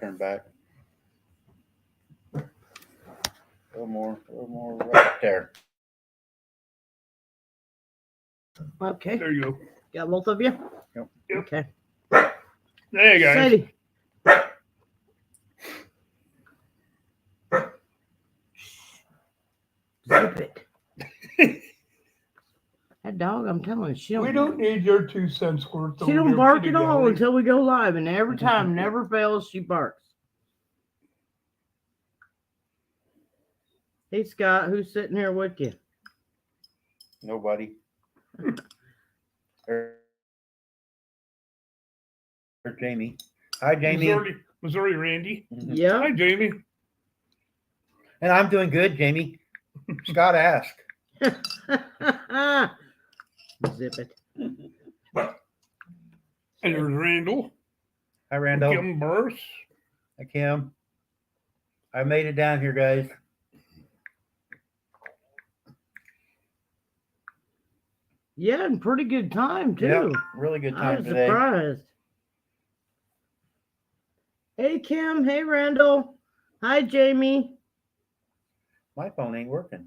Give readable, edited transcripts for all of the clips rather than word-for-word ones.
turn back. A little more right there. Okay. There you go. Got both of you? Yep. Okay. There you guys. Sadie. Zip it. That dog, I'm telling you, she don't, We don't need your 2 cents worth. she over don't there, bark kitty at all golly. until we go live, and every time, never fails, she barks. Hey, Scott, who's sitting here with you? Nobody. Or Jamie. Hi, Jamie. Missouri Randy. Yeah. Hi, Jamie. And I'm doing good, Jamie. Scott asked. Zip it. And there's Randall. Hi, Randall. Kim Burris. Hi, Kim. I made it down here, guys. Yeah, and pretty good time, too. Yep, really good I time was today. surprised. Hey, Kim. Hey, Randall. Hi, Jamie. My phone ain't working.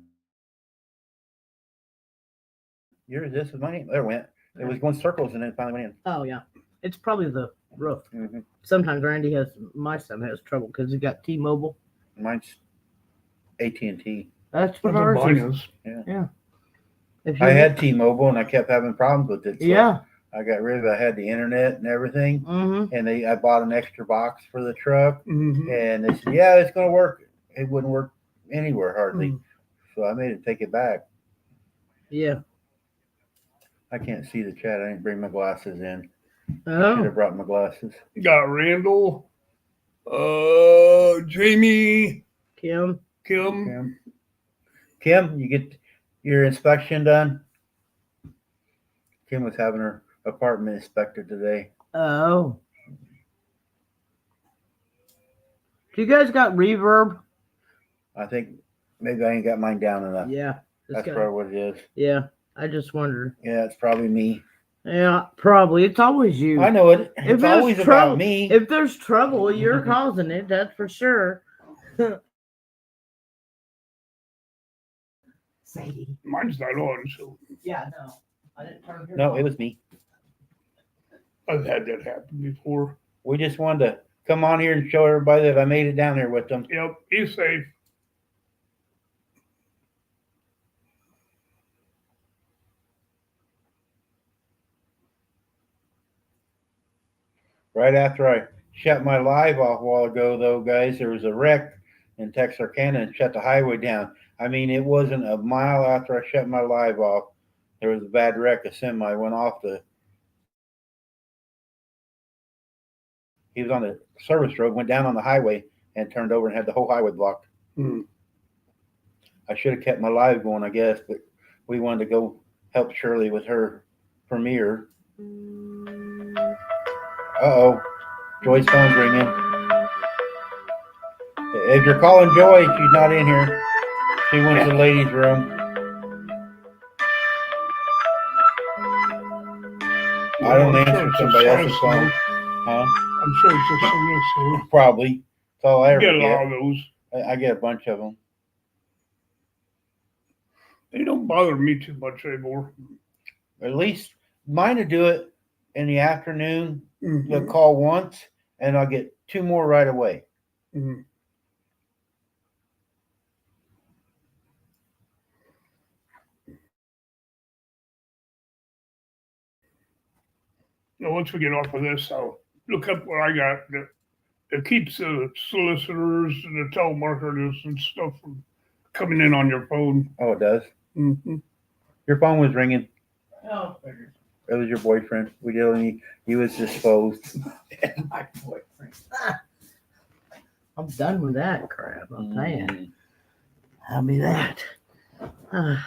This is my name. There it went. It was going circles and then it finally went in. Oh, yeah. It's probably the roof. Mm-hmm. Sometimes my son has trouble because he got T-Mobile. Mine's AT&T. That's what That's what ours mine is. is. Yeah. If you I had T-Mobile and I kept having problems with it. So yeah. I got rid of it. I had the internet and everything. Mm-hmm. And I bought an extra box for the truck. Mm-hmm. And they said, yeah, it's going to work. It wouldn't work anywhere hardly. Mm. So I made it take it back. Yeah. I can't see the chat. I didn't bring my glasses in. I should Oh. have brought my glasses. Got Randall. Jamie. Kim. Kim. Kim, you get your inspection done? Kim was having her apartment inspected today. Oh. Do you guys got reverb? I think maybe I ain't got mine down enough. Yeah. That's probably what it is. Yeah. I just wondered. Yeah, it's probably me. Yeah, probably. It's always you. I know it. If It's there's always trouble- about me. If there's trouble, you're causing it. That's for sure. Sadie. Mine's not on, so Yeah, no. I didn't turn your No, it was me. I've had that happen before. We just wanted to come on here and show everybody that I made it down here with them. Yep, he's safe. Right after I shut my live off a while ago, though, guys, there was a wreck in Texarkana and shut the highway down. I mean, it wasn't a mile after I shut my live off. There was a bad wreck. A semi went off he was on the service road, went down on the highway and turned over and had the whole highway blocked. Hmm. I should have kept my live going, I guess, but we wanted to go help Shirley with her premiere. Uh-oh. Joy's phone's ringing. If you're calling Joy, she's not in here. She went to the ladies' room. I don't answer somebody else's phone. Huh? I'm sure it's just so Probably. That's all I ever get a lot get. of those. I get a bunch of them. They don't bother me too much anymore. At least mine to do it in the afternoon. Mhm. They'll call once, and I'll get 2 more right away. Mhm. Now, once we get off of this, I'll look up what I got that keeps the solicitors and the telemarketers and stuff from coming in on your phone. Oh, it does? Mm-hmm. Your phone was ringing. Oh, It was your boyfriend. We did. He was disposed. my boyfriend. I'm done with that crap. I'm saying. I'll be that. Well,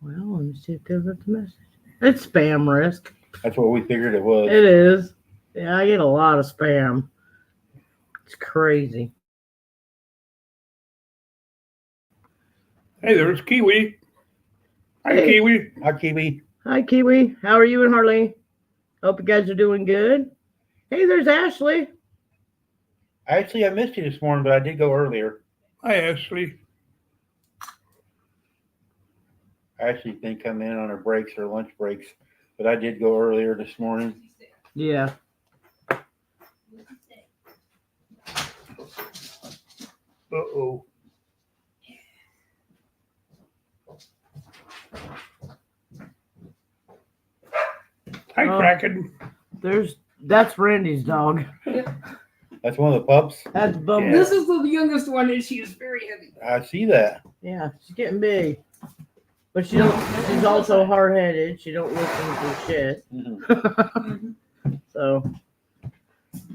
let me see if there's a message. It's spam risk. That's what we figured it was. It is. Yeah, I get a lot of spam. It's crazy. Hey, there's Kiwi. Hi, Hey. Kiwi. Hi, Kiwi. Hi, Kiwi. How are you and Harley? Hope you guys are doing good. Hey, there's Ashley. Actually, I missed you this morning, but I did go earlier. Hi, Ashley. I actually didn't come in on our breaks or lunch breaks, but I did go earlier this morning. Yeah. Uh-oh. Hi, Oh. Kraken. That's Randy's dog. That's one of the pups. That's Bubble. Yeah. This is the youngest one, and she is very heavy. I see that. Yeah, she's getting big. But she's also hard headed. She don't listen to shit. Mhm. So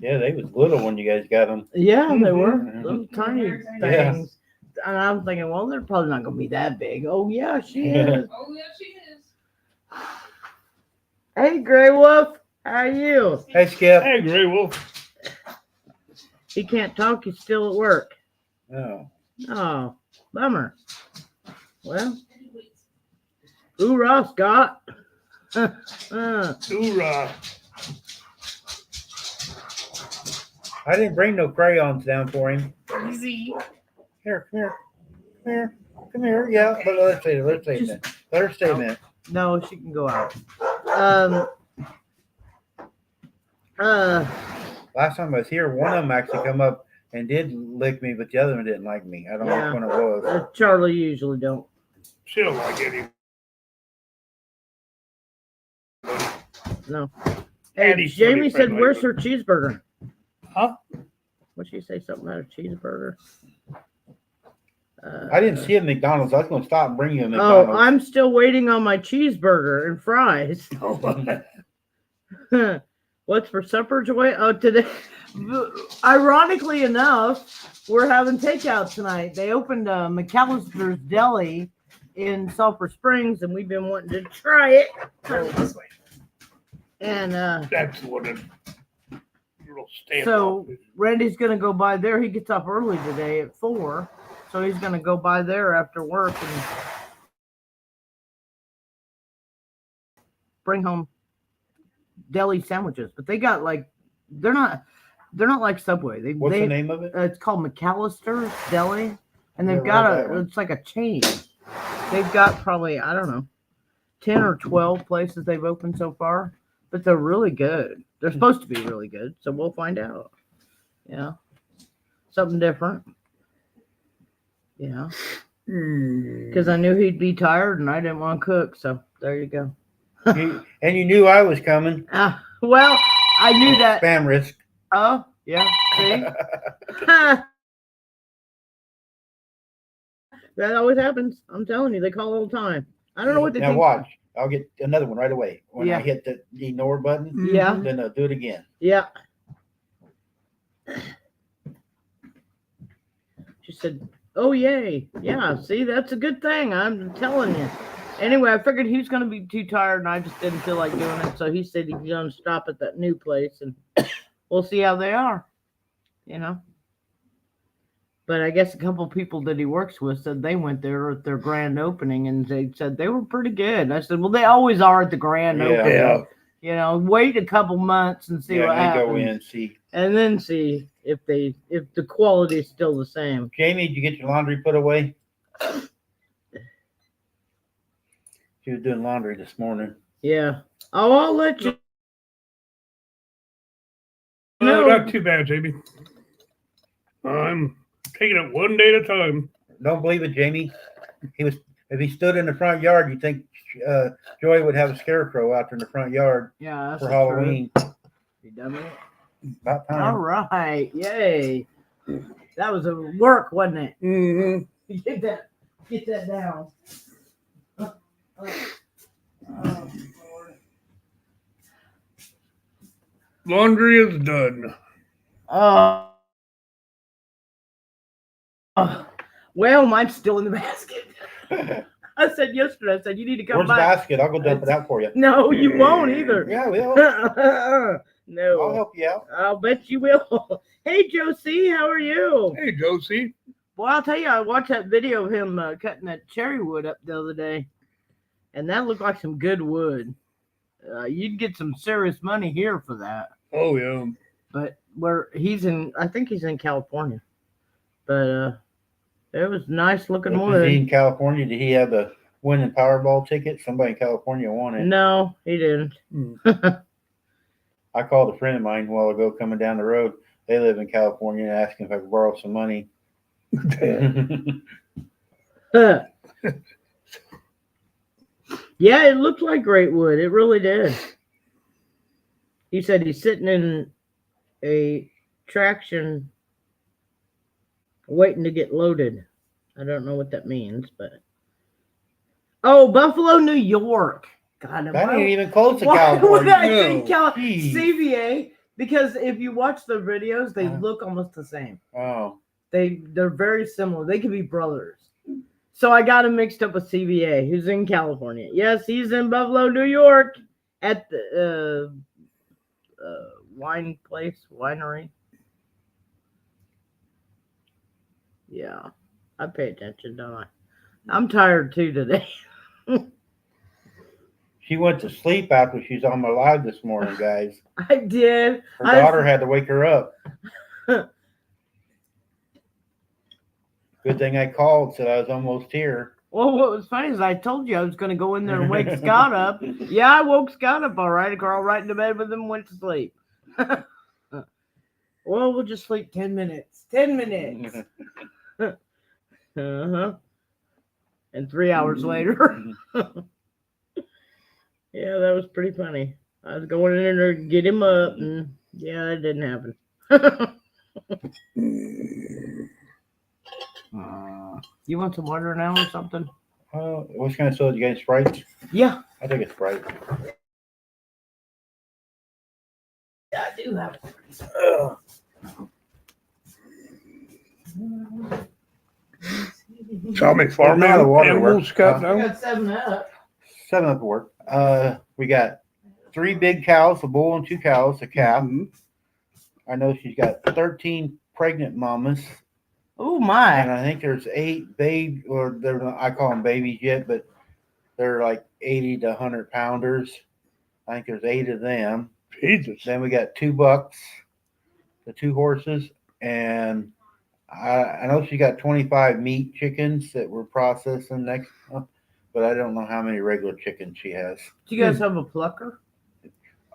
Yeah, they was little when you guys got them. yeah, they Mhm. were little tiny Yeah. things. And I'm thinking, well, they're probably not gonna be that big. Oh yeah, she is. Oh yeah, she is. Hey Grey Wolf, how are you? Hey, Skip. Hey, Gray Wolf. He can't talk, he's still at work. Oh, Oh, bummer. Well, hoorah, Scott. Hoorah. I didn't bring no crayons down for him. Easy. Here, come here, come here, come here. Yeah, but let's stay. Let's stay a minute. Let her stay a minute. No, she can go out. Last time I was here, one of them actually come up and did lick me, but the other one didn't like me. I don't know Yeah. which one it was. Charlie usually don't. She don't like any. No. Hey, Addie's Jamie pretty said, friendly, "Where's but- her cheeseburger?" Huh? What'd she say? Something about a cheeseburger? I didn't see a McDonald's. I was going to stop and bring you a Oh, McDonald's. I'm still waiting on my cheeseburger and fries. What's for supper, Joy? Oh, today. Ironically enough, we're having takeout tonight. They opened McAllister's Deli in Sulphur Springs, and we've been wanting to try it. Turn it this way. And That's what a little stand So Randy's gonna go by there. He gets up early today at 4, so he's gonna go by there after work and bring home deli sandwiches. But they got like they're not like Subway. What's they the name of it? It's called McAllister's Deli, and they've Never got heard that one. it's like a chain. They've got probably, I don't know, 10 or 12 places they've opened so far, but they're really good. They're supposed to be really good, so we'll find out. Yeah, something different. Yeah, because I knew he'd be tired and I didn't want to cook, so there you go. And you knew I was coming. Well, I knew that. Spam risk. Oh, yeah. See, that always happens. I'm telling you, they call all the time. I don't know what they Now think. watch. I'll get another one right away. When Yeah. I hit the ignore button, Yeah, then I'll do it again. yeah. She said, "Oh yay, yeah. See, that's a good thing. I'm telling you." Anyway, I figured he was going to be too tired, and I just didn't feel like doing it. So he said he's going to stop at that new place, and we'll see how they are. You know. But I guess a couple people that he works with said they went there at their grand opening, and they said they were pretty good. And I said, "Well, they always are at the grand Yeah. opening. Yeah. You know, wait a couple months and see Yeah, what and then happens, go in and see. and then see if the quality is still the same." Jamie, did you get your laundry put away? She was doing laundry this morning. Yeah. Oh, I'll let you. No, No. not too bad, Jamie. I'm taking it one day at a time. Don't believe it, Jamie. If he stood in the front yard, you'd think Joy would have a scarecrow out there in the front yard Yeah, that's for true. Halloween. You done with it? About All time. right. Yay. That was a work, wasn't it? Mm-hmm. Get that down. Oh, Laundry is done. Oh. Well, mine's still in the basket. I said yesterday, I said, "You need to come Where's the back." basket? I'll go dump it out for you. No, you won't either. Yeah, I will. No. I'll help you out. I'll bet you will. Hey, Josie, how are you? Hey, Josie. Well, I'll tell you, I watched that video of him cutting that cherry wood up the other day, and that looked like some good wood. You'd get some serious money here for that. Oh, yeah. But where he's in. I think he's in California, but it was nice looking Was he wood. in California? Did he have the winning Powerball ticket? Somebody in California won it. No, he didn't. I called a friend of mine a while ago coming down the road. They live in California and asked him if I could borrow some money. Yeah, it looked like great wood. It really did. He said he's sitting in a traction waiting to get loaded. I don't know what that means, but oh, Buffalo, New York. God, That ain't even close to why would California. I think Jeez. CVA? Because if you watch the videos, they Uh-huh. look almost the same. Oh, They're very similar. They could be brothers. So I got him mixed up with CVA, who's in California. Yes, he's in Buffalo, New York, at the winery. Yeah, I pay attention, don't I? I'm tired too today. she went to sleep after she's on my live this morning, guys. I did. Her daughter had to wake her up. Good thing I called, said I was almost here. Well, what was funny is I told you I was going to go in there and wake Scott up. Yeah, I woke Scott up all right. I crawled right into bed with him and went to sleep. Well, we'll just sleep 10 minutes. 10 minutes. Uh-huh. And 3 hours later. Yeah, that was pretty funny. I was going in there to get him up, and yeah, that didn't happen. You want some water now or something? What kind of soda? You got Sprite? Yeah. I think it's Sprite. I do have Tommy Farmer There's not a water animals work. got I down. got 7 up. 7 up work. We got 3 big cows, a bull and 2 cows, a calf. Mhm. I know she's got 13 pregnant mamas. Oh And my. I think there's 8 babe, or they're not, I call them babies yet, but they're like 80 to 100 pounders. I think there's 8 of them. Jesus. Then we got 2 bucks, the 2 horses, and I know she got 25 meat chickens that we're processing next month, but I don't know how many regular chickens she has. Do you guys have a plucker?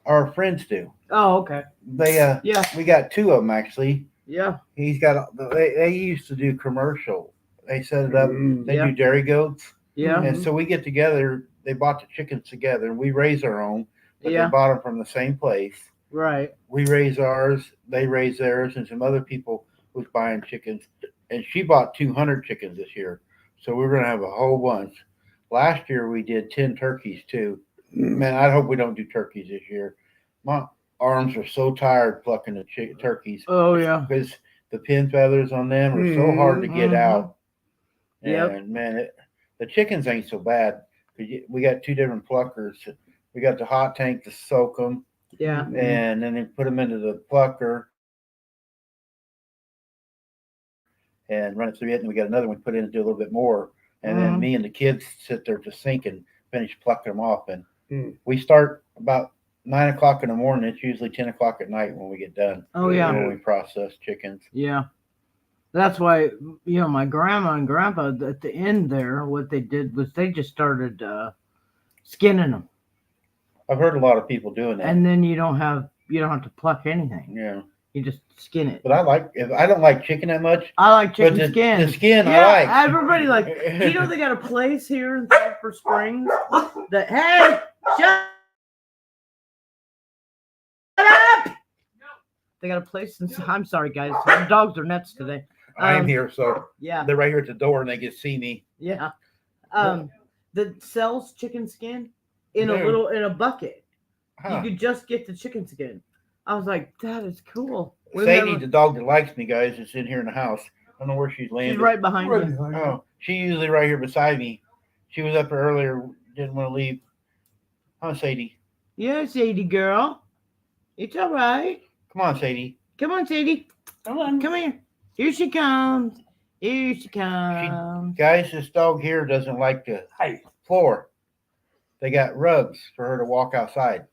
Our friends do. Oh, okay. They Yeah. we got 2 of them actually. Yeah. He's got they used to do commercial. They set it up. Mm. They Yeah. do dairy goats. Yeah. And so we get together. They bought the chickens together, and we raise our own. But Yeah. they bought them from the same place. Right. We raise ours. They raise theirs, and some other people was buying chickens. And she bought 200 chickens this year, so we're gonna have a whole bunch. Last year we did 10 turkeys too. Man, I hope we don't do turkeys this year. My arms are so tired plucking the turkeys Oh yeah. because the pin feathers on them are so hard to get Mhm. out. Yep. And man, the chickens ain't so bad because we got 2 different pluckers. We got the hot tank to soak them, Yeah. and then they put them into the plucker and run it through it. And we got another one put in to do a little bit more. And then Mhm. me and the kids sit there to sink and finish plucking them off. And Mm. we start about 9 o'clock in the morning. It's usually 10 o'clock at night when we get done. Oh yeah. When we process chickens. Yeah. That's why, my grandma and grandpa at the end there, what they did was they just started skinning them. I've heard a lot of people doing that. And then you don't have to pluck anything. Yeah. You just skin it. But I don't like chicken that much. I like chicken But the skin. the skin Yeah, I like. everybody like. Do you know they got a place here in Sulphur Springs that hey, shut up! They got a place in. I'm sorry, guys. The dogs are nuts today. I'm here, so Yeah, they're right here at the door and they can see me. yeah. That sells chicken skin in Yeah. a bucket. Huh. You could just get the chicken skin. I was like, that is cool. Sadie, the dog that likes me, guys, is in here in the house. I don't know where she's landed. She's right behind you. Oh, she's usually right here beside me. She was up earlier, didn't want to leave. Huh, Sadie? Yeah, Sadie girl. It's all right. Come on, Sadie. Come on, Sadie. Come on. Come here. Here she comes. Here she comes. Guys, this dog here doesn't like the Hey. floor. They got rugs for her to walk outside.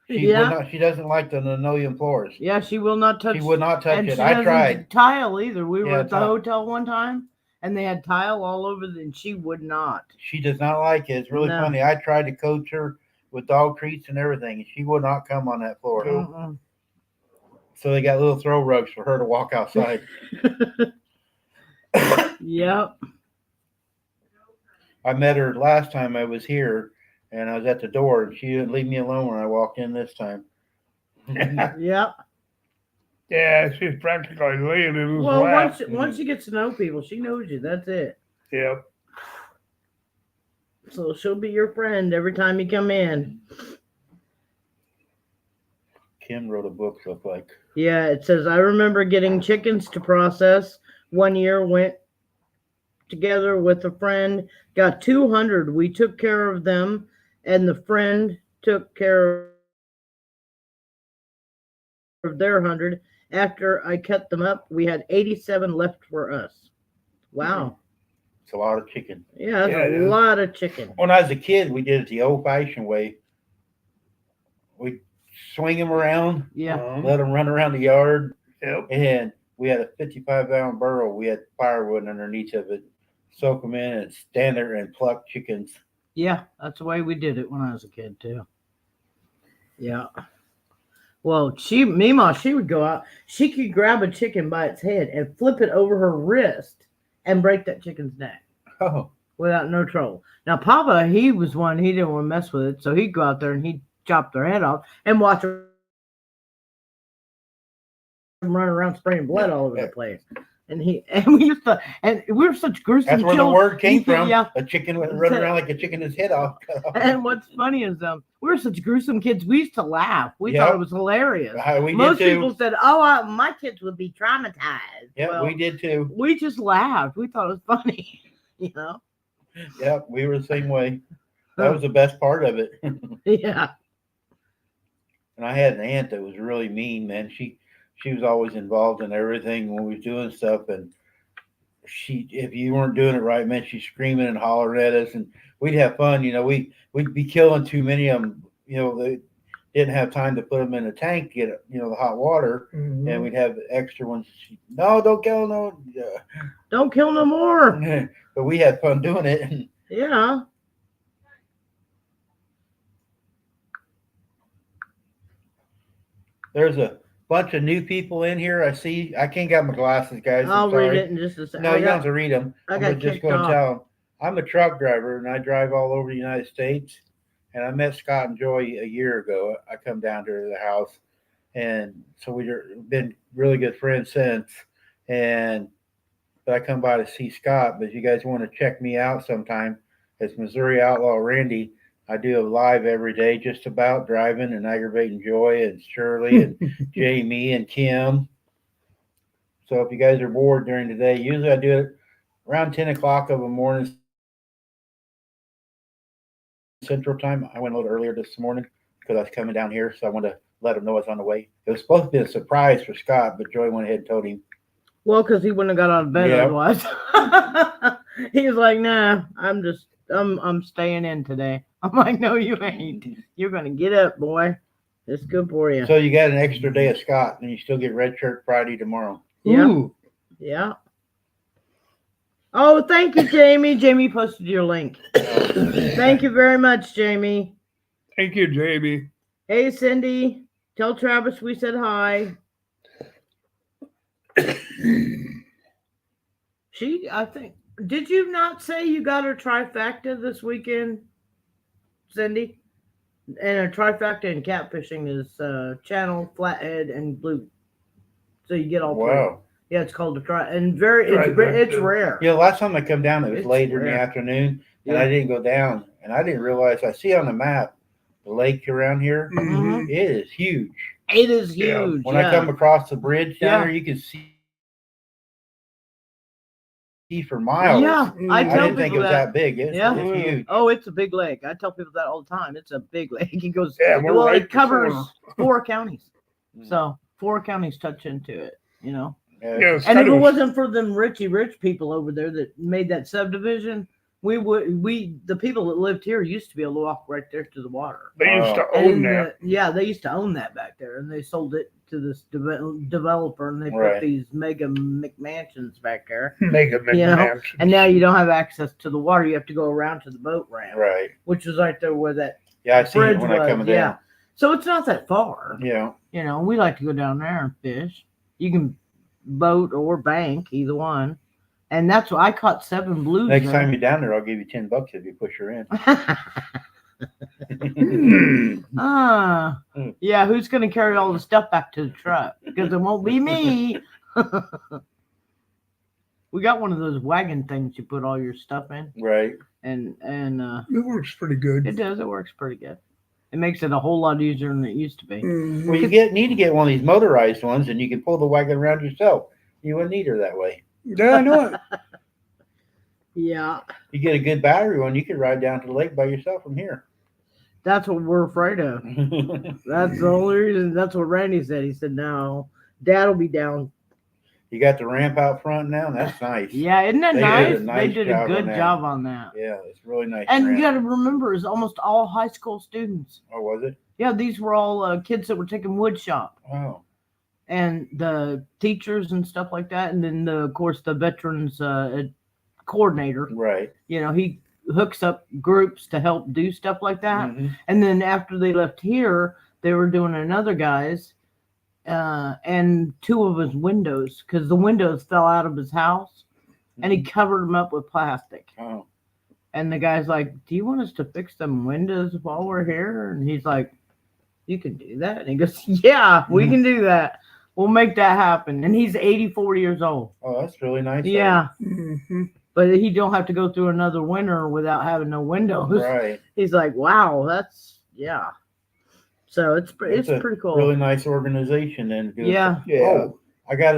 She Yeah. would not. She doesn't like the linoleum floors. Yeah, she will not touch. She would not touch and it. she I doesn't tried. tile either. We were Yeah, at the tile. hotel one time, and they had tile all over, and she would not. She does not like it. It's really No. funny. I tried to coach her with dog treats and everything, and she would not come on that floor. Mm-mm. So they got little throw rugs for her to walk outside. Yep. I met her last time I was here, and I was at the door, and she didn't leave me alone when I walked in this time. Yep. Yeah, she's practically laying in his Well, lap. once she gets to know people, she knows you. That's it. Yeah. So she'll be your friend every time you come in. Kim wrote a book, look like. Yeah, it says, I remember getting chickens to process. One year went together with a friend, got 200. We took care of them, and the friend took care of their 100. After I cut them up, we had 87 left for us. Wow. It's a lot of chicken. Yeah, that's Yeah, it a is. lot of chicken. When I was a kid, we did it the old-fashioned way. We swing them around, Yeah. let them run around the yard, Yep. and we had a 55-pound barrel. We had firewood underneath of it. Soak them in and stand there and pluck chickens. Yeah, that's the way we did it when I was a kid too. Yeah. Well, Mima, she would go out. She could grab a chicken by its head and flip it over her wrist and break that chicken's neck Oh, without no trouble. Now, Papa, he was one, he didn't want to mess with it, so he'd go out there and he'd chop their head off and watch them run around spraying blood all over the place. And we were such gruesome that's where the children. word came from. Yeah. A chicken was running around like a chicken his head off. And what's funny is we were such gruesome kids. We used to laugh. We Yep. thought it was hilarious. We Most did too. people said, "Oh, my kids would be traumatized." Yeah, Well, we did too. we just laughed. We thought it was funny, you know. Yep, we were the same way. That was the best part of it. Yeah. And I had an aunt that was really mean, man. She was always involved in everything when we was doing stuff, and if you weren't doing it right, man, she's screaming and hollering at us, and we'd have fun. You know, we'd be killing too many of them. You know, they didn't have time to put them in a tank, get the hot water, and we'd have extra ones. No, don't kill no. Don't kill no more. But we had fun doing it. Yeah. There's a bunch of new people in here. I see. I can't get my glasses, guys. I'll I'm sorry. read it in just a second. No, you don't have to read them. I I'm got just kicked going to off. tell them. I'm a truck driver, and I drive all over the United States. And I met Scott and Joy a year ago. I come down to the house, and so we've been really good friends since. But I come by to see Scott. But if you guys want to check me out sometime, it's Missouri Outlaw Randy. I do a live every day, just about driving and aggravating Joy and Shirley and Jamie and Kim. So if you guys are bored during the day, usually I do it around 10 o'clock of the morning Central Time. I went a little earlier this morning because I was coming down here, so I wanted to let him know I was on the way. It was supposed to be a surprise for Scott, but Joy went ahead and told him. Well, because he wouldn't have got out of bed Yep. otherwise. He was like, "Nah, I'm staying in today." I'm like, "No, you ain't. You're gonna get up, boy. It's good for you." So you got an extra day of Scott, and you still get red shirt Friday tomorrow. Yeah. Ooh. Yeah. Oh, thank you, Jamie. Jamie posted your link. Thank you very much, Jamie. Thank you, Jamie. Hey, Cindy. Tell Travis we said hi. I think, did you not say you got her trifecta this weekend, Cindy? And a trifecta in catfishing is channel, flathead, and blue. So you get all three. Wow. Yeah, it's called a it's rare. You know, last time I come down, it was It's later in the rare. afternoon, and Yeah. I didn't go down. And I didn't realize, I see on the map, the lake around here, Mhm. it is huge. It is Yeah. huge. When I come across the bridge down Yeah. there, you can see for miles. Yeah, I I tell didn't people think it was that big. It's Yeah. huge. Oh, it's a big lake. I tell people that all the time. It's a big lake. He goes, Yeah, we're well, right it covers before. 4 counties. Mm. So 4 counties touch into it, Yeah, it's And kind if it of- wasn't for them rich people over there that made that subdivision, The people that lived here used to be able to walk right there to the water. They used to And own that. yeah, they used to own that back there, and they sold it to this developer, and they put Right. these mega McMansions back there. Mega You know, McMansions. And now you don't have access to the water; you have to go around to the boat ramp, Right. which is right there where that Yeah, I seen it bridge when was. I come Yeah, down. so it's not that far. Yeah. You know, we like to go down there and fish. You can boat or bank, either one. And that's why I caught 7 blues. Next there. time you're down there, I'll give you $10 if you push her in. Yeah, who's going to carry all the stuff back to the truck? Because it won't be me. We got one of those wagon things you put all your stuff in, Right. and It works pretty good. it does. It works pretty good. It makes it a whole lot easier than it used to be. Mhm. Well, you need to get one of these motorized ones, and you can pull the wagon around yourself. You wouldn't need her that way. Yeah, I know it. Yeah, You get a good battery one, you could ride down to the lake by yourself from here. that's what we're afraid of. That's the only reason. That's what Randy said. He said, "No, Dad will be down." You got the ramp out front now, and that's nice. Yeah, isn't that They nice? did a nice They did job a good on that. job on that. Yeah, it's really nice. And ramp. you got to remember, it's almost all high school students. Oh, was it? Yeah, these were all kids that were taking wood shop, Oh, and the teachers and stuff like that. And then, of course, the veterans coordinator. right. You know, he hooks up groups to help do stuff like that. Mhm. And then after they left here, they were doing another guy's, and 2 of his windows, because the windows fell out of his house, and he covered them up with plastic. Oh, And the guy's like, "Do you want us to fix them windows while we're here?" And he's like, "You can do that." And he goes, "Yeah, we can do that. We'll make that happen." And he's 84 years old. oh, that's really nice. of Yeah, Mhm. but he don't have to go through another winter without having no windows. him. Right. He's like, "Wow, that's yeah." So it's It's a pretty cool. Really nice organization. And Yeah. Oh, I got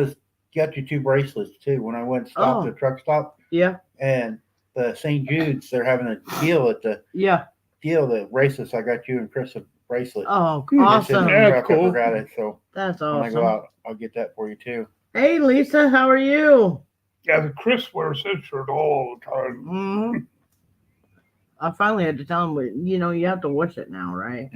you 2 bracelets too. When I went and stopped Oh. at the truck stop, Yeah, and the St. Jude's, they're having a deal at the yeah. the bracelets. I got you and Chris a bracelet. Oh, It's in the awesome. Yeah. truck, cool. I forgot it. So That's when I go awesome. out, I'll get that for you too. Hey, Lisa, how are you? Yeah, the Chris wears his shirt all the time. hmm I finally had to tell him, you know, you have to wash it now, right?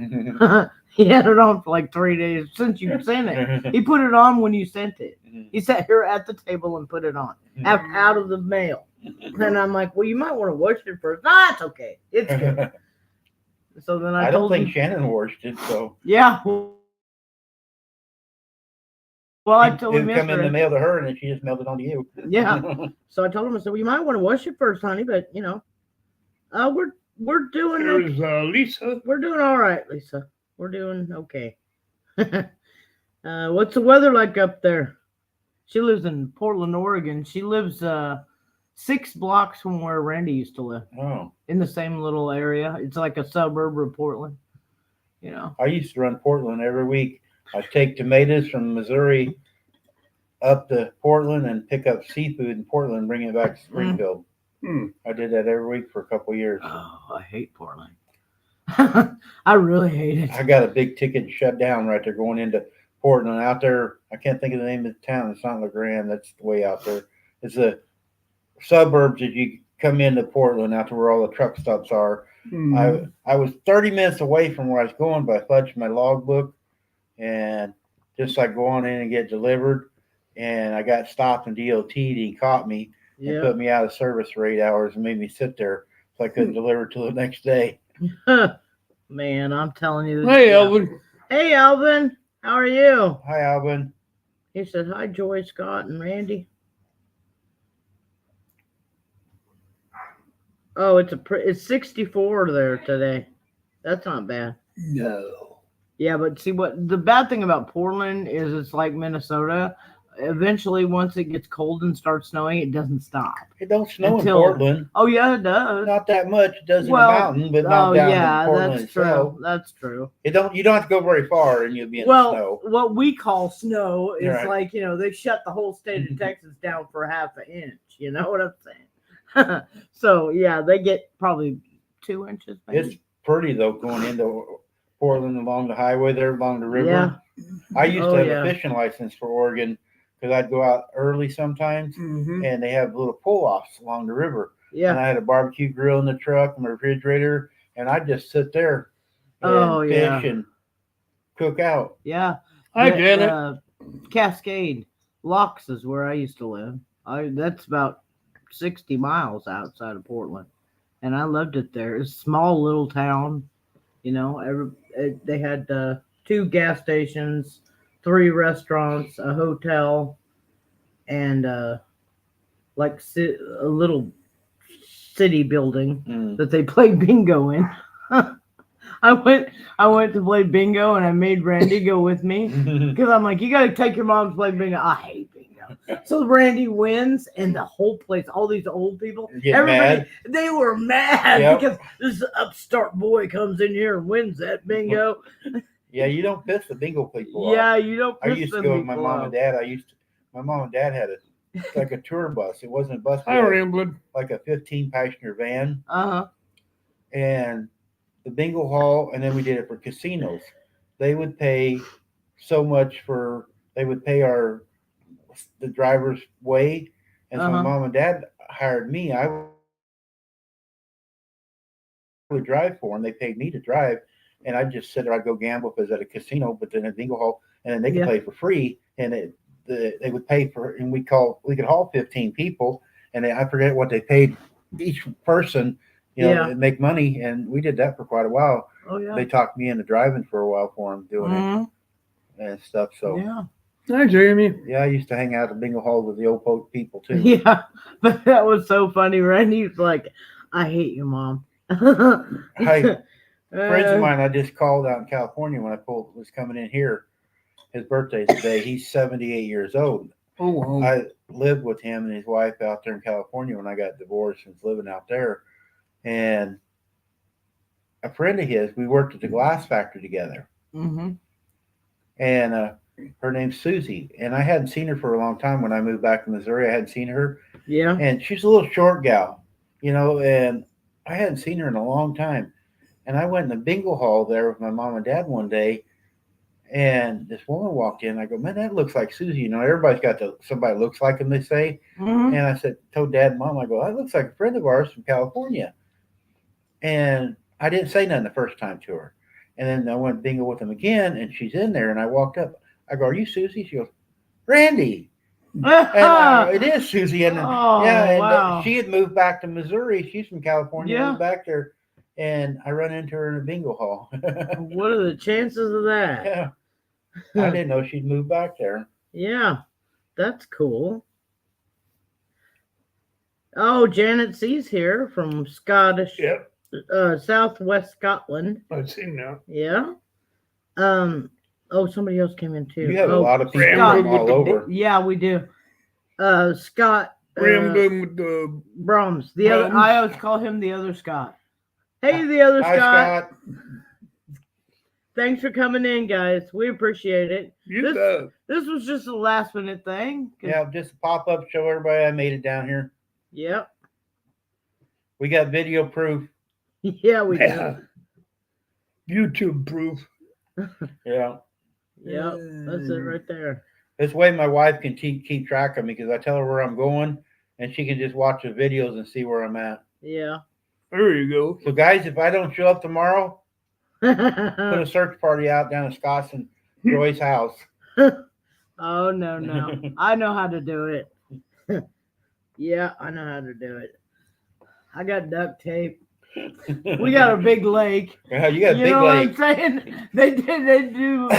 He had it on for like 3 days since you sent it. He put it on when you sent it. He sat here at the table and put it on out of the mail. And I'm like, well, you might want to wash it first. No, it's okay. It's good. So then I I don't told think him, Shannon washed it, so yeah. Well, I told him it come in the yesterday. mail to her, and then she just mailed it on to you. Yeah. So I told him, I said, well, you might want to wash it first, honey, but you know, we're doing okay. There's Lisa. We're doing all right, Lisa. We're doing okay. What's the weather like up there? She lives in Portland, Oregon. She lives 6 blocks from where Randy used to live, Oh, in the same little area. It's like a suburb of Portland. You know. I used to run Portland every week. I'd take tomatoes from Missouri up to Portland and pick up seafood in Portland and bring it back to Springfield. Hmm. I did that every week for a couple of years. Oh, I hate Portland. I really hate it. I got a big ticket shut down right there going into Portland. Out there, I can't think of the name of the town. It's not LeGrand. That's way out there. It's the suburbs as you come into Portland, out to where all the truck stops are. Mhm. I was 30 minutes away from where I was going, but I fudged my logbook and just like go on in and get delivered. And I got stopped in DOT. He caught me and Yeah. put me out of service for 8 hours and made me sit there so I couldn't deliver till the next day. Man, I'm telling you. Hey, yeah. Elvin. Hey, Alvin. How are you? Hi, Alvin. He said, hi, Joy, Scott, and Randy. Oh, it's 64 there today. That's not bad. No. Yeah, but see what the bad thing about Portland is, it's like Minnesota. Eventually, once it gets cold and starts snowing, it doesn't stop. It don't snow Until- in Portland. Oh yeah, it does. Not that much. It does in Well, the mountain, but not Oh down yeah, in Portland that's itself. true. That's true. You don't have to go very far and you'll be in the Well, snow. what we call snow is Right. like, you know, they shut the whole state of Texas down for half an inch. You know what I'm saying? So yeah, they get probably 2 inches. Maybe. It's pretty though going into Portland along the highway there along the river. Yeah. I used Oh, to have yeah. a fishing license for Oregon because I'd go out early sometimes Mhm. and they have little pull offs along the river. Yeah. and I had a barbecue grill in the truck and a refrigerator, and I just sit there and Oh, yeah. fish and cook out. Yeah. Hi, The, Janet. Cascade Locks is where I used to live. That's about 60 miles outside of Portland, and I loved it there. It's a small little town, you know. They had 2 gas stations, 3 restaurants, a hotel, and like a little city building Mm. that they played bingo in. I went to play bingo, and I made Randy go with me because I'm like, you got to take your mom to play bingo. I hate bingo. So Randy wins, and the whole place, all these old people, Get everybody, mad. they were mad Yep. because this upstart boy comes in here and wins that bingo. Yeah, you don't piss the bingo people off. Yeah, you don't. I piss used to them go with my people mom off. and dad. My mom and dad had like a tour bus. It wasn't a bus. Hi, We had Ramblin'. like a 15 passenger van, Uh-huh. and the bingo hall, and then we did it for casinos. They would pay so much they would pay the driver's way, and so my Uh-huh. mom and dad hired me. I would drive for them. They paid me to drive, and I'd just sit there. I'd go gamble if it was at a casino, but then at bingo hall, and then they could Yeah. play for free, and they would pay for, and we could haul 15 people, and I forget what they paid each person, Yeah. and make money, and we did that for quite a while. Oh yeah. They talked me into driving for a while for them, doing Mhm. it and stuff. So Yeah. Hi, Jamie. yeah, I used to hang out at the bingo hall with the old people too. Yeah, but that was so funny. Randy's like, I hate you, Mom. Hey, friends of Uh, mine, I just called out in California when I was coming in here. His birthday's today. He's 78 years old. Oh, wow. I lived with him and his wife out there in California when I got divorced and was living out there. And a friend of his, we worked at the glass factory together. mhm. And her name's Susie. And I hadn't seen her for a long time when I moved back to Missouri. I hadn't seen her. Yeah. And she's a little short gal, and I hadn't seen her in a long time. And I went in the bingo hall there with my mom and dad one day, and this woman walked in. I go, man, that looks like Susie. Everybody's got somebody looks like them, they say. Mhm. And I told dad and mom, I go, that looks like a friend of ours from California. And I didn't say nothing the first time to her. And then I went bingo with them again, and she's in there. And I walked up. I go, are you Susie? She goes, Randy. And it is Susie. And Oh, yeah, and wow. she had moved back to Missouri. She's from California, Yeah. moved back there. And I run into her in a bingo hall. What are the chances of that? Yeah. I didn't know she'd moved back there. Yeah, that's cool. Oh, Janet C's here from Scottish, Yep, Southwest Scotland. I've seen that. Yeah. Oh, somebody else came in too. You have a Oh, lot of people Scott. from all over. yeah, we do. Scott Ramblin' with the Brahms. The other, Brahms. I always call him the other Scott. Hey, the other Hi, Scott. Scott. Thanks for coming in, guys. We appreciate it. you This- bet. This was just a last minute thing. 'Cause- Yeah, just a pop up, show everybody I made it down here. Yep. We got video proof. Yeah, we Yeah. do. YouTube proof. Yeah. Yep. That's it right there. This way my wife can keep track of me because I tell her where I'm going and she can just watch the videos and see where I'm at. Yeah. There you go. So, guys, if I don't show up tomorrow, put a search party out down at Scott's and Joy's house. Oh, no. I know how to do it. Yeah, I know how to do it. I got duct tape. We got a big lake. Yeah, you got a You big know lake. what I'm saying? They do.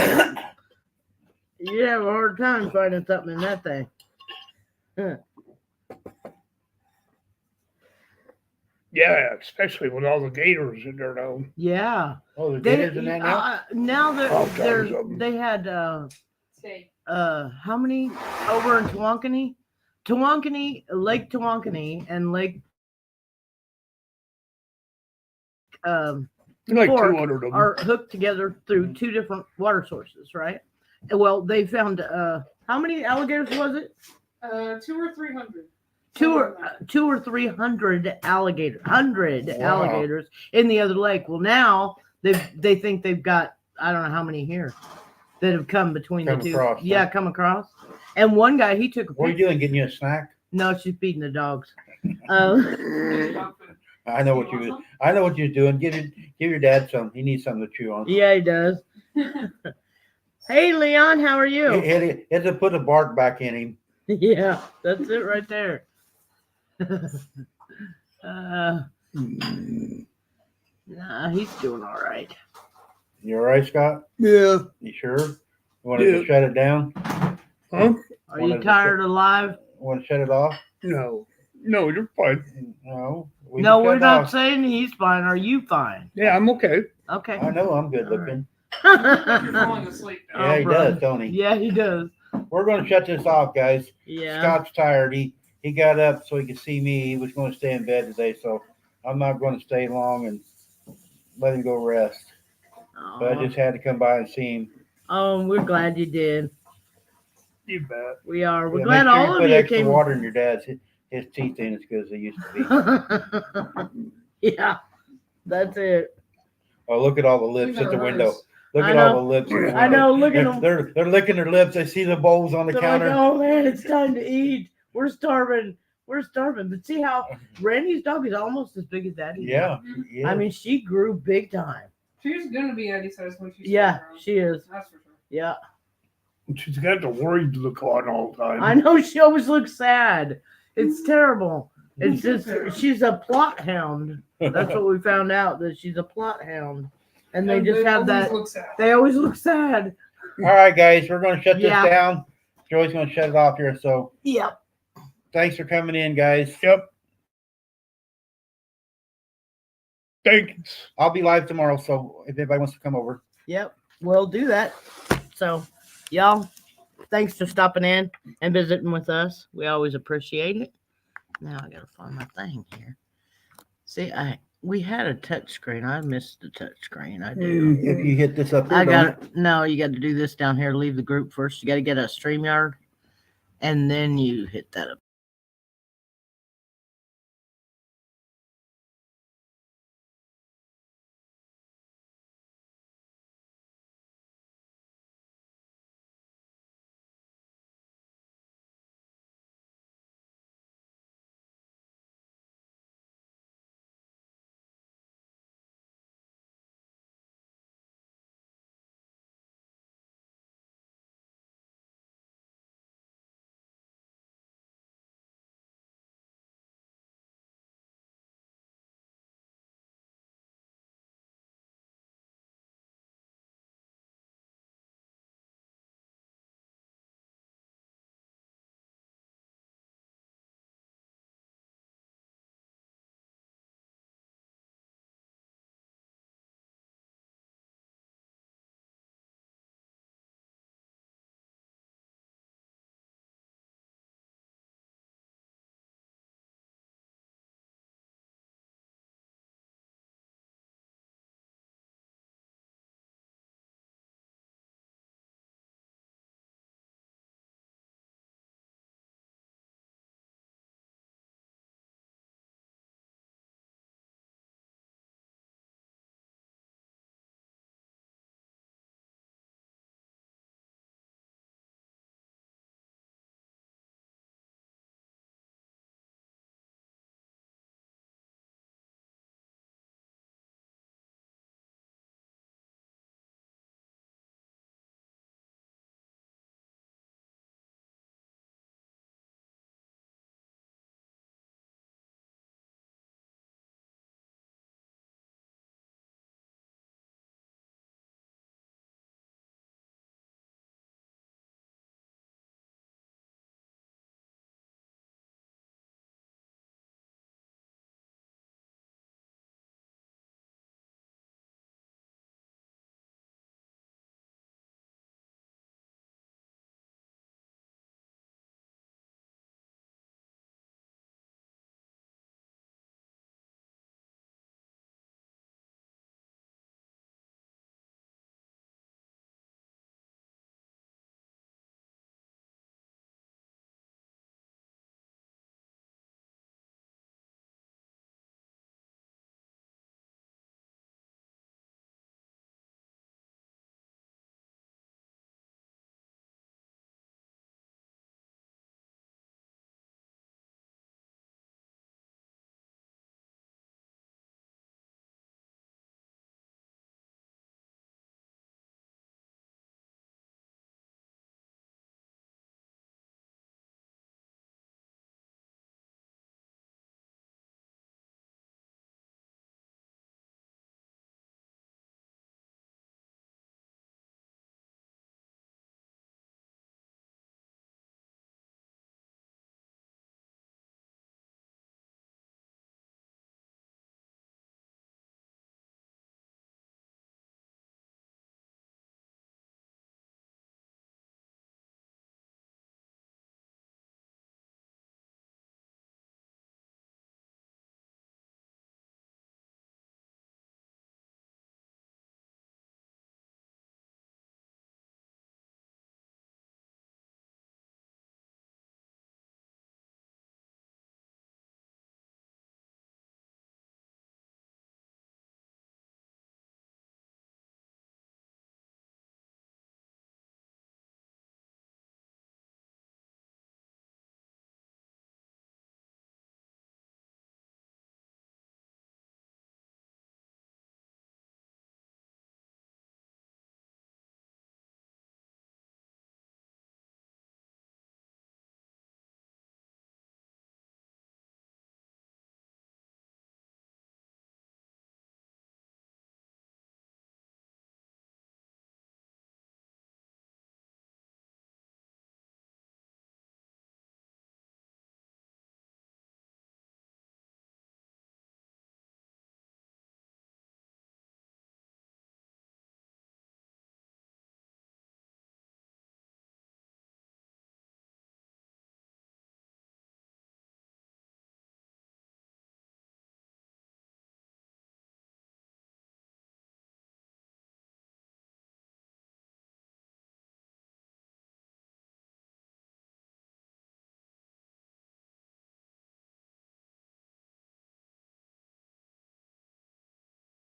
You have a hard time finding something in that thing. Yeah, especially with all the gators in there now. Yeah. Oh, the They gators in that now? now All kinds they're of 'em. they had Say. how many over in Tawankini? Lake Tawankini and Lake Like Fork 200 of them. are hooked together through 2 different water sources, right? Well, they found how many alligators was it? 2 or 300. 2 or 300 alligators, Wow. alligators in the other lake. Well, now they think they've got I don't know how many here that have come between Come the two. across, huh? Yeah, come across. And one guy he took a What are you picture. doing? Getting you a snack? No, she's feeding the dogs. Um, Dog food. I know what You you. want I know what you're doing. Give your dad some. He needs something to chew on. yeah, he does. some? Hey, Leon, how are you? It to put a bark back in him. Yeah, that's it right there. Nah, he's doing all right. You all right, Scott? Yeah. You sure? You want to Yeah. shut it down? Huh? Are One you of the- tired of live? Want to shut it off? No. No, you're fine. No. No, can we're shut it not off. saying he's fine. Are you fine? Yeah, I'm okay. Okay. I know I'm good looking. You're falling asleep now. Yeah, he brother. does, don't he? Yeah, he does. We're going to shut this off, guys. Yeah. Scott's tired. He got up so he could see me. He was going to stay in bed today, so I'm not going to stay long and let him go rest. But I just had to come by and see him. Oh, we're glad you did. You bet. We are. We're Yeah, glad make sure all put of you extra came. water in your dad's. His teeth ain't as good as they used to be. Yeah, that's it. Oh, look at all the lips We've at the never window. heard Look I at all know. the lips. at the I window. know. Look at them. They're licking their lips. I see the bowls on the They're like, counter. oh man, it's time to eat. We're starving. We're starving. But see how Randy's dog is almost as big as Daddy. Yeah, yeah. I mean, she grew big time. She's gonna be Eddie size when she's Yeah, around. she is. That's for sure. Yeah. She's got the worried look on all the time. I know she always looks sad. It's terrible. It's just she's a plot hound. That's what we found out, that she's a plot hound. And they just have always that. look sad. They always look sad. All right, guys, we're going to shut this Yeah. down. Joey's going to shut it off here. So Yep. thanks for coming in, guys. Yep. Thanks. I'll be live tomorrow, so if anybody wants to come over. Yep. We'll do that. So, y'all, thanks for stopping in and visiting with us. We always appreciate it. Now I gotta find my thing here. See, we had a touch screen. I missed the touch screen. I do. If you hit this up there, I don't it? got no. You got to do this down here. Leave the group first. You got to get a StreamYard, and then you hit that up.